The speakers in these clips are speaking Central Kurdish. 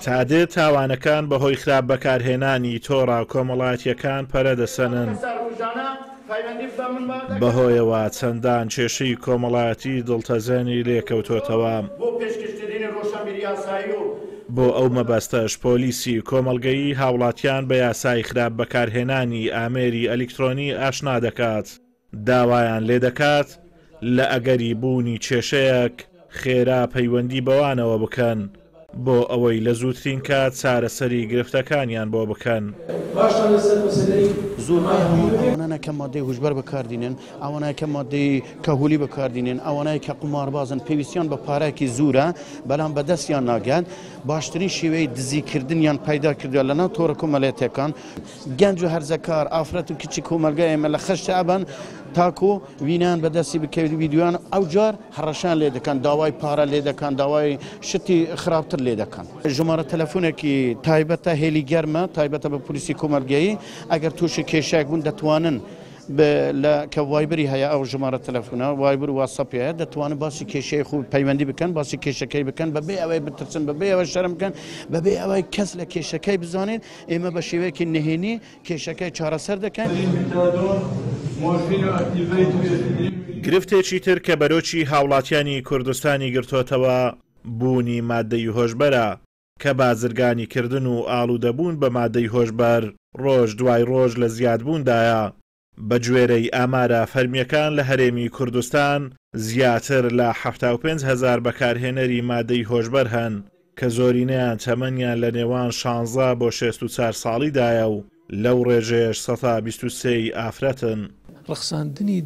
تا دێت تاوانەکان بەهۆی خراپ بەکارهێنانی تۆڕە کۆمەڵایەتیەکان پەرەدەسەنن. بەهۆیەوە چەندان کێشەی کۆمەڵایەتی دڵتەزێنی لێکەوتۆتەوە. بۆ ئەو مەبەستەش پۆلیسی کۆمەڵگەیی هاوڵاتیان بە یاسای خراپ بەکارهێنانی ئامێری ئەلیکترۆنی ئاشنا دەکات. داوایان لێ دەکات لە ئەگەری بوونی کێشەیەک خێرا پەیوەندی بەوانەوە بکەن بۆ ئەوەی لە زووترین کات چارەسەری گرفتەکانیان بۆ بکەن. زۆربەی ئەوانە کە مادەی هوشبەر بەکاردێنن، ئەوانەیە کە مادەی کەهولی بەکاردێنن، ئەوانەیە کە قماربازن پێویستیان بە پارێکی زوورە بەڵام بەدەستیان ناگەن. باشترین شێوەی دزیکردنیان پەیدا کردووە لەناو تۆڕە کۆمەڵایەتیەکان. گەنج و هەرزەکار ئافرەت و کچی کۆمەلگا ئێمە لە خەشت ئەبن تاکو وینان بەدەستی بکەوێت ویدیوان ئەو جار هەڕەشان لێ دەکەن، داوای پارە لێ دەکەن، داوای شتی خراپتر لێ دەکەن. ژمارە تەلەفۆنێکی تایبەتە هێلی گەرمە تایبەتە بە پلیسی کۆمەلگایی ئەگەر تووشی کێشەیەک بوون دەتوانن لە کە وایبری هەیە ئەو ژمارە تەلەفۆنە وایبر واتسەپیە دەتوانن باسی کێشەی خوب پەیوەندی بکەن، باسی کێشەکەی بکەن بەبێ ئەوەی بترسن، بەبێ ئەوە شەرم بکەن، بەبێ ئەوەی کەس لە کێشەکەی بزانێت. ئێمە بە شێوەیەکی نهێنی کێشەکەی چارەسەر دەکەن. گرفتێکی تر کە بەرۆکی هاوڵاتیانی کوردستانی گرتوتەوە بوونی مادەی هۆشبەرە کە بازرگانی کردن و ئاڵوودەبوون بە مادەی هۆشبەر ڕۆژ دوای ڕۆژ لە زیادبووندایە. بە گوێرەی ئامارە فەرمیەکان لە هەرێمی کوردستان زیاتر لە 75,000 بەکارهێنەری مادەی هۆشبەر هەن کە زۆرینەیان تەمەنیان لە نێوان 16 بۆ 64 ساڵیدایە و لەو ڕێژێش 123 ئافرەتن. ڕخساندنی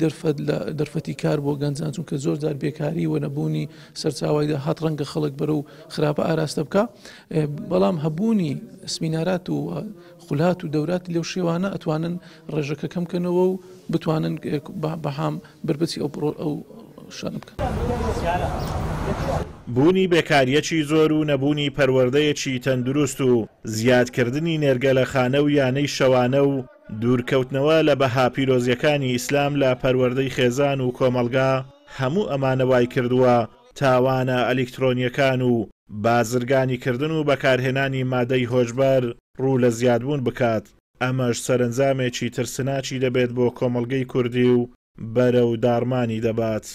دەرفەتی کار بۆ گەنجان چونکە زۆر جار بێکاری و نەبوونی سەرچاوایدا هات ڕەنگە خەڵک بەرەو خراپە ئاراستە بکە، بەڵام هەبوونی سمینارات و خولات و دەورات لەو شێوانە ئەتوانن ڕێژەکە کەمکەنەوە و بتوانن بەهام بربەچی ئەو شان بکەن. بوونی بێکاریەکی زۆر و نەبوونی پەروەردەیەکی تەندروست و زیادکردنی نێرگە لە خانە و یانەی شەوانە و دوورکەوتنەوە لە بەها پیرۆزیەکانی ئیسلام لە پەروەردەی خێزان و کۆمەلگا هەموو ئەمانە وای کردووە تاوانە ئەلیکترۆنیەکان و بازرگانی کردن و بەکارهێنانی مادەی هۆشبەر ڕوو لە زیادبوون بکات. ئەمەش سەرنجامێکی ترسناچی دەبێت بۆ کۆمەلگەی کوردی و بەرە و دارمانی دەبات.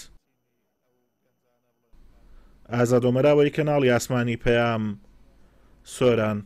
ئازاد ئۆمەراوەی کەناڵی ئاسمانی پەیام، سۆران.